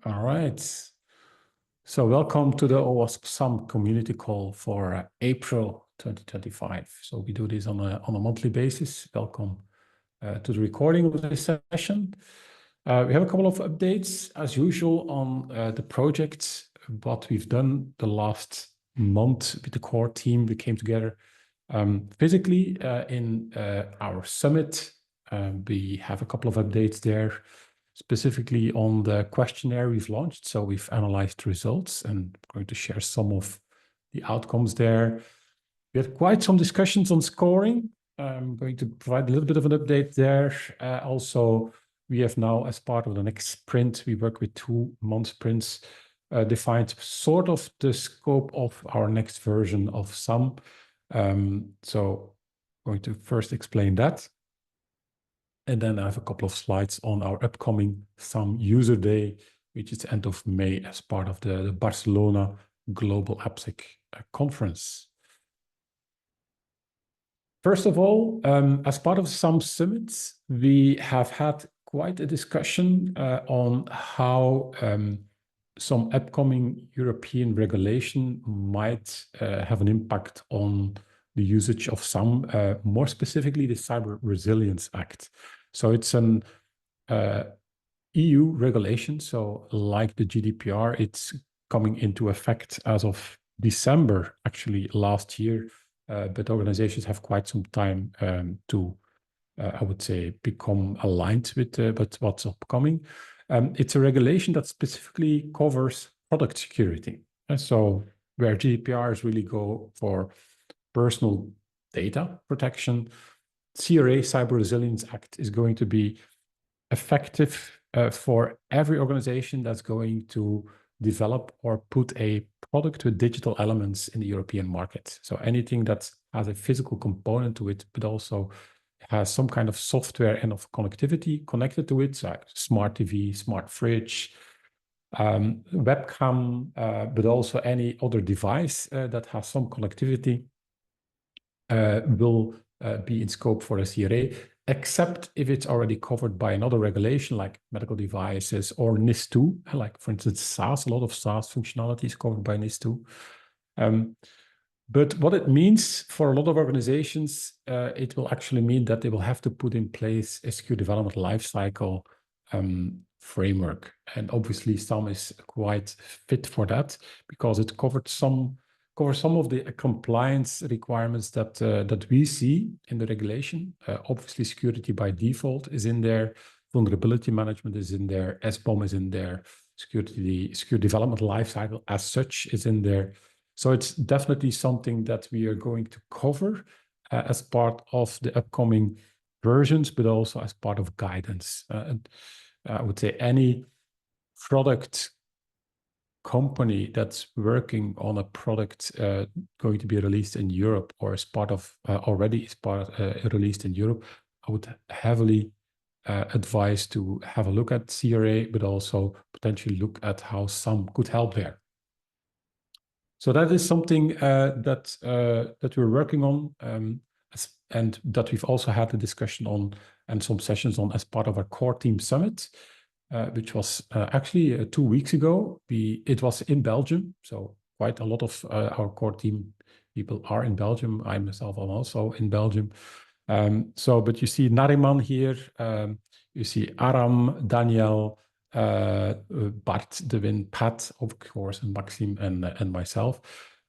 All right. So welcome to the OWASP SAMM community call for April 2025. So we do this on a monthly basis. Welcome to the recording of this session. We have a couple of updates as usual on the projects, what we've done the last month with the core team. We came together physically in our summit. We have a couple of updates there, specifically on the questionnaire we've launched. So we've analyzed results and I'm going to share some of the outcomes there. We had quite some discussions on scoring. I'm going to provide a little bit of an update there. Also, we have now, as part of the next sprint, we work with 2-month sprints, defined sort of the scope of our next version of SAMM. So I'm going to first explain that. And then I have a couple of slides on our upcoming SAMM User Day, which is the end of May as part of the Barcelona Global AppSec conference. First of all, as part of SAMM Summits, we have had quite a discussion on how some upcoming European regulation might have an impact on the usage of SAMM, more specifically the Cyber Resilience Act. So it's an EU regulation. So like the GDPR, it's coming into effect as of December, actually last year. But organizations have quite some time to, I would say, become aligned with what's upcoming. It's a regulation that specifically covers product security. And so where GDPRs really go for personal data protection, CRA, Cyber Resilience Act, is going to be effective for every organization that's going to develop or put a product with digital elements in the European market. So anything that has a physical component to it, but also has some kind of software and of connectivity connected to it, so like smart TV, smart fridge, webcam, but also any other device that has some connectivity will be in scope for a CRA, except if it's already covered by another regulation like medical devices or NIS2, like for instance SaaS. A lot of SaaS functionality is covered by NIS2. But what it means for a lot of organizations, it will actually mean that they will have to put in place a secure development lifecycle framework. And obviously SAMM is quite fit for that because it covers some of the compliance requirements that we see in the regulation. Obviously, security by default is in there, vulnerability management is in there, SBOM is in there, secure development lifecycle as such is in there. So it's definitely something that we are going to cover as part of the upcoming versions, but also as part of guidance. And I would say any product company that's working on a product going to be released in Europe or as part of already is part released in Europe, I would heavily advise to have a look at CRA, but also potentially look at how SAMM could help there. So that is something that we're working on and that we've also had a discussion on and some sessions on as part of our core team summit. Which was actually 2 weeks ago. It was in Belgium, so quite a lot of our core team people are in Belgium. I myself am also in Belgium. But you see Nariman here, you see Aram, Daniel, Bart, Devin, Pat, of course, and Maxime and myself.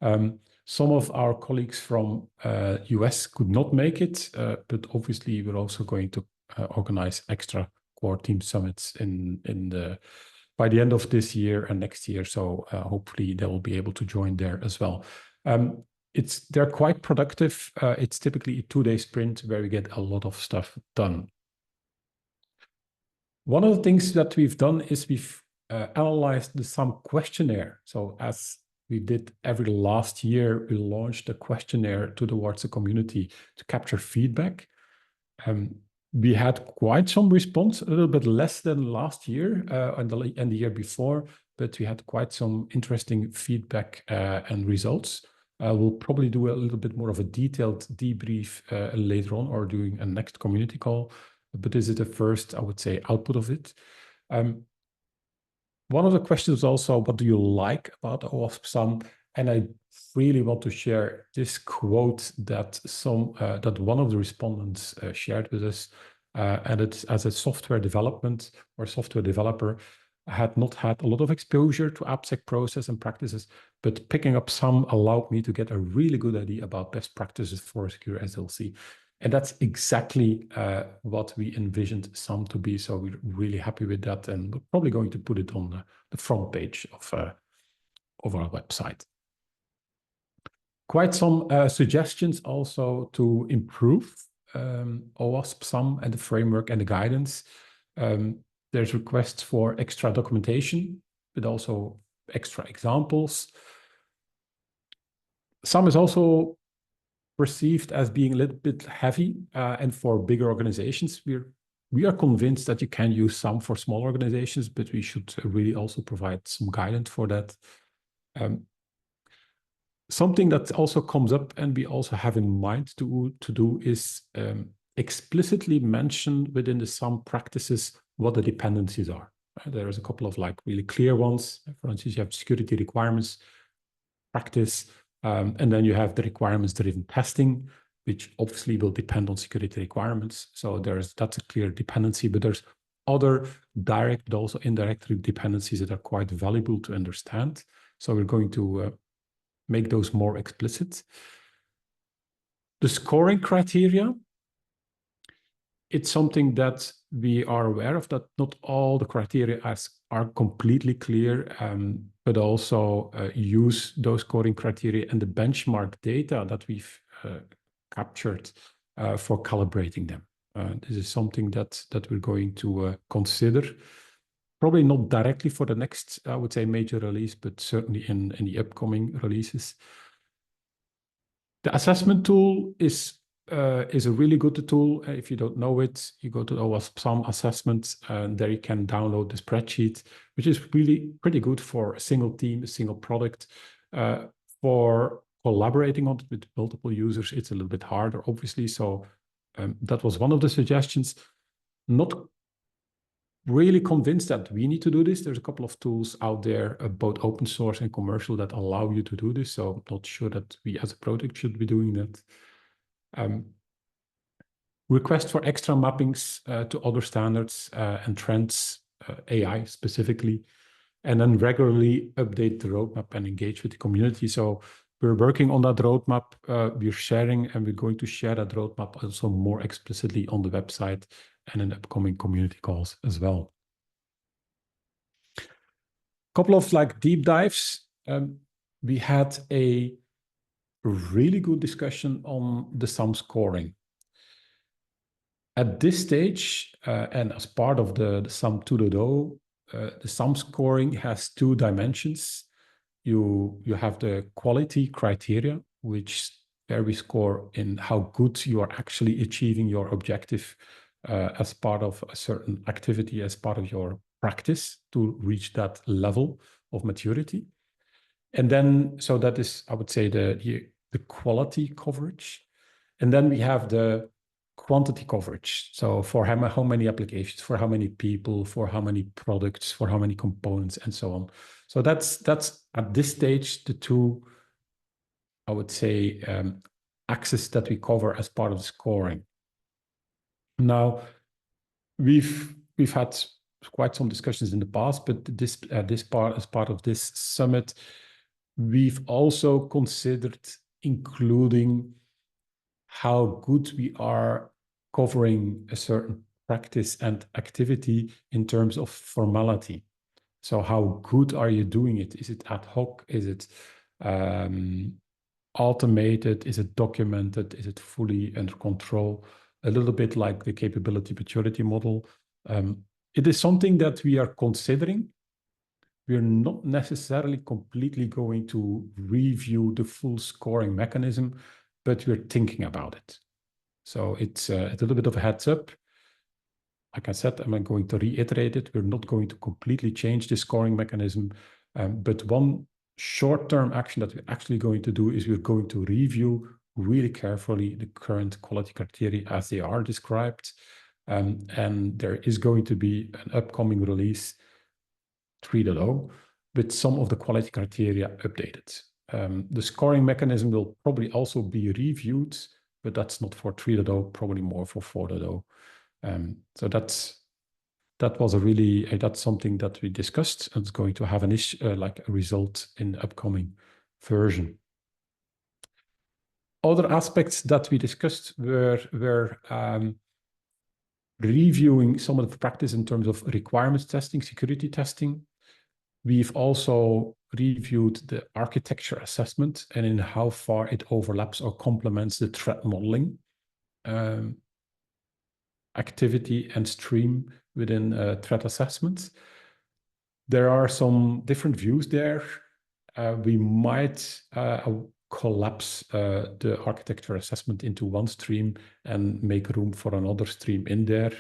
Some of our colleagues from US could not make it, but obviously we're also going to organize extra core team summits by the end of this year and next year. So hopefully they will be able to join there as well. They're quite productive. It's typically a 2-day sprint where we get a lot of stuff done. One of the things that we've done is we've analyzed the SAMM questionnaire. So as we did every last year, we launched a questionnaire towards the community to capture feedback. We had quite some response, a little bit less than last year and the year before, but we had quite some interesting feedback and results. We'll probably do a little bit more of a detailed debrief later on or during a next community call, but this is the first, I would say, output of it. One of the questions was also, what do you like about OWASP SAMM? And I really want to share this quote that one of the respondents shared with us, and it's as a software development or software developer, I had not had a lot of exposure to AppSec process and practices, but picking up SAMM allowed me to get a really good idea about best practices for secure SLC. And that's exactly what we envisioned SAMM to be. So we're really happy with that, and we're probably going to put it on the front page of our website. Quite some suggestions also to improve OWASP SAMM and the framework and the guidance. There's requests for extra documentation, but also extra examples. SAMM is also perceived as being a little bit heavy, and for bigger organizations, we are convinced that you can use SAMM for small organizations, but we should really also provide some guidance for that. Something that also comes up and we also have in mind to do is explicitly mention within the SAMM practices what the dependencies are. There is a couple of like really clear ones. For instance, you have security requirements practice, and then you have the requirements-driven testing, which obviously will depend on security requirements. So that's a clear dependency, but there's other direct but also indirect dependencies that are quite valuable to understand. So we're going to make those more explicit. The scoring criteria, it's something that we are aware of, that not all the criteria are completely clear, but also use those scoring criteria and the benchmark data that we've captured for calibrating them. This is something that we're going to consider. Probably not directly for the next, I would say, major release, but certainly in the upcoming releases. The assessment tool is a really good tool. If you don't know it, you go to OWASP SAMM assessment, and there you can download the spreadsheet, which is really pretty good for a single team, a single product. For collaborating on it with multiple users, it's a little bit harder, obviously. So that was one of the suggestions. Not really convinced that we need to do this. There's a couple of tools out there, both open source and commercial, that allow you to do this. So I'm not sure that we as a project should be doing that. Request for extra mappings to other standards and trends, AI specifically, and then regularly update the roadmap and engage with the community. So we're working on that roadmap, we're sharing, and we're going to share that roadmap also more explicitly on the website and in upcoming community calls as well. Couple of like deep dives. We had a really good discussion on the SAMM scoring. At this stage, and as part of the SAMM 2.0, the SAMM scoring has two dimensions. You have the quality criteria, where we score in how good you are actually achieving your objective as part of a certain activity, as part of your practice to reach that level of maturity. And then, so that is, I would say, the quality coverage. And then we have the quantity coverage. So for how many applications, for how many people, for how many products, for how many components, and so on. So that's at this stage the two, I would say, axes that we cover as part of the scoring. Now, we've had quite some discussions in the past, but as part of this summit, we've also considered including how good we are covering a certain practice and activity in terms of formality. So how good are you doing it? Is it ad hoc? Is it automated? Is it documented? Is it fully under control? A little bit like the capability maturity model. It is something that we are considering. We're not necessarily completely going to review the full scoring mechanism, but we're thinking about it. So it's a little bit of a heads up. Like I said, I'm going to reiterate it. We're not going to completely change the scoring mechanism, but one short-term action that we're actually going to do is we're going to review really carefully the current quality criteria as they are described. And there is going to be an upcoming release 3.0 with some of the quality criteria updated. The scoring mechanism will probably also be reviewed, but that's not for 3.0, probably more for 4.0. So that was that's something that we discussed, and it's going to have an issue, like a result in the upcoming version. Other aspects that we discussed were reviewing some of the practice in terms of requirements testing, security testing. We've also reviewed the architecture assessment and in how far it overlaps or complements the threat modeling activity and stream within threat assessments. There are some different views there. We might collapse the architecture assessment into one stream and make room for another stream in there.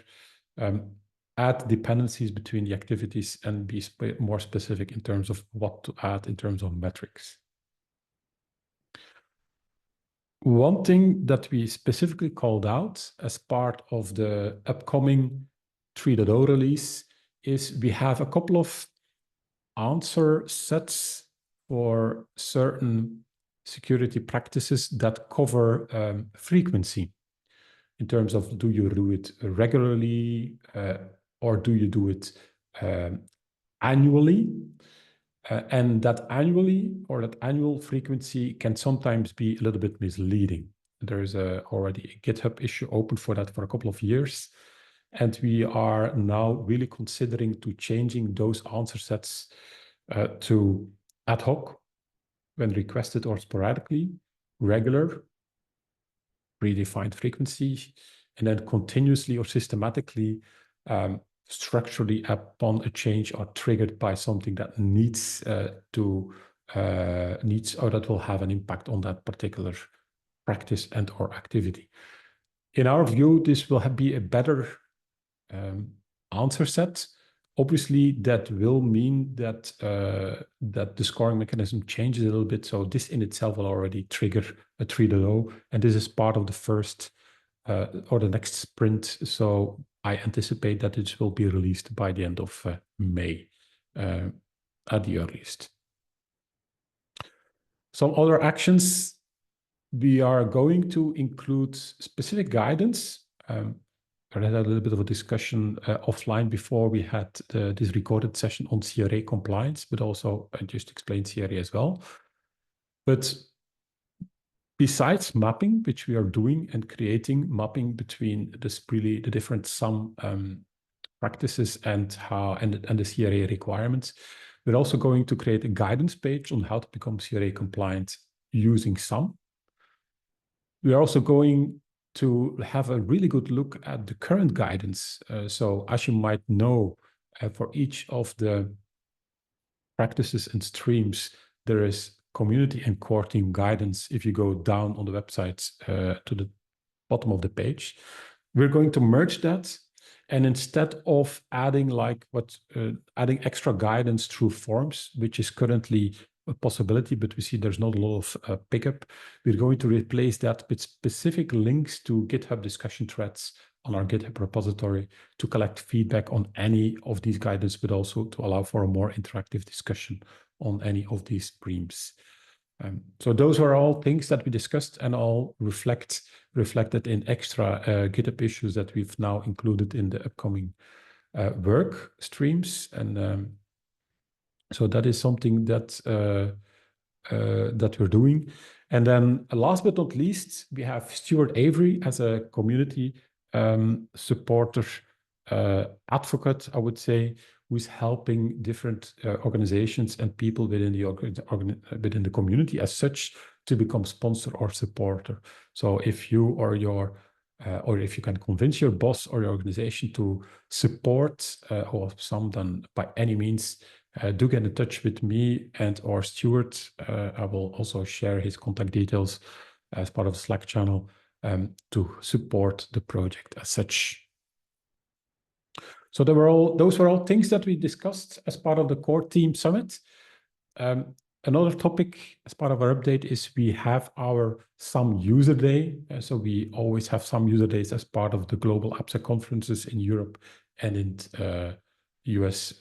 Add dependencies between the activities and be more specific in terms of what to add in terms of metrics. One thing that we specifically called out as part of the upcoming 3.0 release is we have a couple of answer sets for certain security practices that cover frequency in terms of, do you do it regularly or do you do it annually? And that annually or that annual frequency can sometimes be a little bit misleading. There is already a GitHub issue open for that for a couple of years. And we are now really considering to changing those answer sets to ad hoc, when requested, or sporadically, regular, predefined frequency, and then continuously or systematically, structurally upon a change are triggered by something that needs or that will have an impact on that particular practice and or activity. In our view, this will be a better answer set. Obviously, that will mean that that the scoring mechanism changes a little bit. So this in itself will already trigger a 3.0, and this is part of the first or the next sprint. So I anticipate that it will be released by the end of May at the earliest. Some other actions, we are going to include specific guidance. I had a little bit of a discussion offline before we had this recorded session on CRA compliance, but also I just explained CRA as well. But besides mapping, which we are doing and creating mapping between the different SAMM practices and the CRA requirements, we're also going to create a guidance page on how to become CRA compliant using SAMM. We are also going to have a really good look at the current guidance. So as you might know, for each of the practices and streams, there is community and core team guidance. If you go down on the website to the bottom of the page, we're going to merge that. And instead of adding adding extra guidance through forms, which is currently a possibility, but we see there's not a lot of pickup, we're going to replace that with specific links to GitHub discussion threads on our GitHub repository to collect feedback on any of these guidance, but also to allow for a more interactive discussion on any of these streams. So those are all things that we discussed and all reflected in extra GitHub issues that we've now included in the upcoming work streams. And so that is something that that we're doing. And then last but not least, we have Stuart Avery as a community supporter, advocate, I would say, who's helping different organizations and people within the community as such to become sponsor or supporter. So if you or if you can convince your boss or your organization to support OWASP SAMM, then by any means, do get in touch with me and or Stuart. I will also share his contact details as part of the Slack channel to support the project as such. So those were all things that we discussed as part of the core team summit. Another topic as part of our update is we have our SAMM user day. So we always have SAMM user days as part of the global AppSec conferences in Europe and US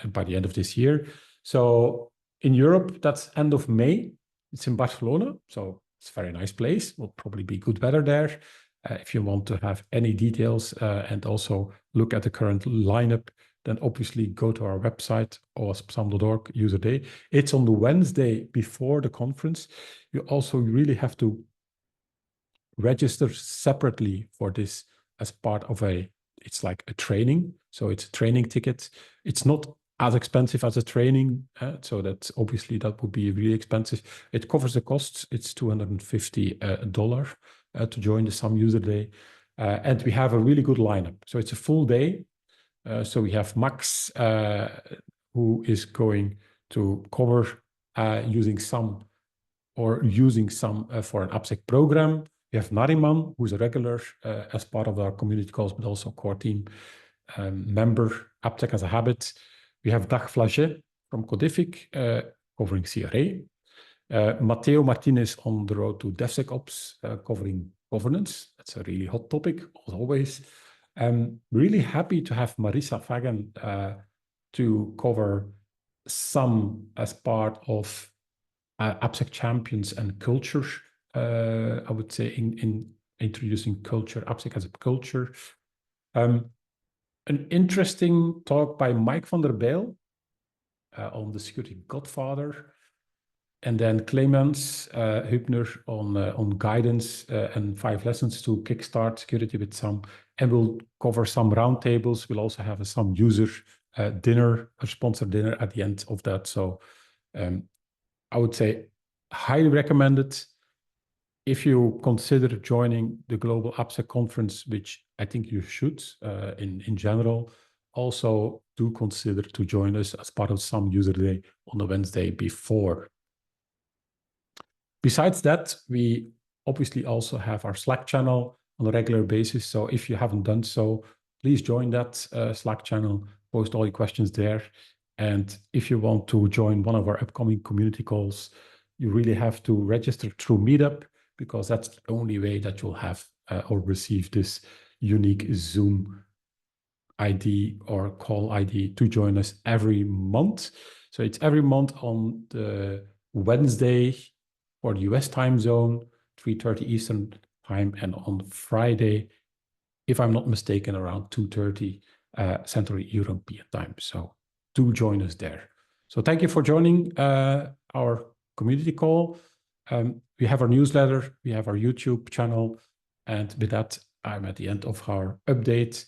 by the end of this year. So in Europe, that's end of May. It's in Barcelona, so it's a very nice place. Will probably be good weather there. If you want to have any details and also look at the current lineup, then obviously go to our website, owaspsam.org, user day. It's on the Wednesday before the conference. You also really have to register separately for this as part of it's like a training. So it's a training ticket. It's not as expensive as a training. So that's obviously that would be really expensive. It covers the costs. It's $250 to join the SAMM user day. And we have a really good lineup. So it's a full day. So we have Max, who is going to cover using SAMM for an AppSec program. We have Nariman, who's a regular as part of our community calls, but also core team member, AppSec as a habit. We have Dag Flaget from Codific, covering CRA. Matteo Martinez on the road to DevSecOps, covering governance. That's a really hot topic, as always. I'm really happy to have Marissa Fagan to cover SAMM as part of AppSec champions and culture. I would say in introducing culture, AppSec as a culture. An interesting talk by Mike van der Bijl on the security godfather. And then Clemens Hübner on guidance and 5 lessons to kickstart security with SAMM. And we'll cover some roundtables. We'll also have a SAMM user dinner, a sponsored dinner at the end of that. So I would say highly recommended. If you consider joining the Global AppSec Conference, which I think you should in general, also do consider to join us as part of SAMM User Day on the Wednesday before. Besides that, we obviously also have our Slack channel on a regular basis. So if you haven't done so, please join that Slack channel, post all your questions there. And if you want to join one of our upcoming community calls, you really have to register through Meetup, because that's the only way that you'll have or receive this unique Zoom ID or call ID to join us every month. So it's every month on the Wednesday for the US time zone, 3:30 Eastern time, and on Friday, if I'm not mistaken, around 2:30 Central European time. So do join us there. So thank you for joining our community call. We have our newsletter, we have our YouTube channel, and with that, I'm at the end of our update.